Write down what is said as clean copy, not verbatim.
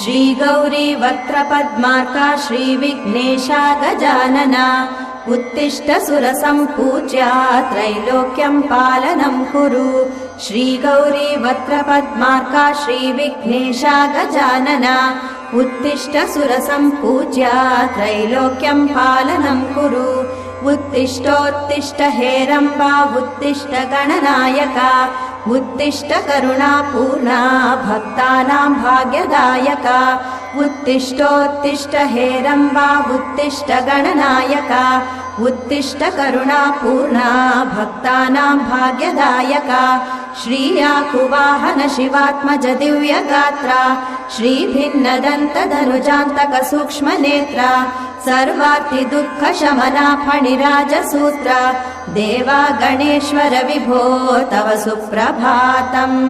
श्रीगौरी वक्त्रपद्मार्का श्रीविघ्नेशा गजानना उत्तिष्ठ सुरसम्पूज्या त्रैलोक्यं पालनं कुरु। श्रीगौरी वक्त्रपद्मार्का श्रीविघ्नेशा गजानना उत्तिष्ठ सुरसम्पूज्या त्रैलोक्यं पालनं कुरु। उत्तिष्ठोत्तिष्ठ हेरम्बा उत्तिष्ठ गणनायका उत्तिष्ठ करुणापूर्णा भक्तानां भाग्यदायका। उत्तिष्ठोत्तिष्ठ हेरम्बा उत्तिष्ठ गणनायका उत्तिष्ठ करुणापूर्णा भक्तानां भाग्यदायका। श्रीयाकुवाहन शिवात्मज दिव्यगात्रा श्रीभिन्नदन्तधनुजान्तक सूक्ष्मनेत्रा सर्वार्ति दुःखशमना फणिराजसूत्रा देवा गणेश्वर विभो तव सुप्रभातम्।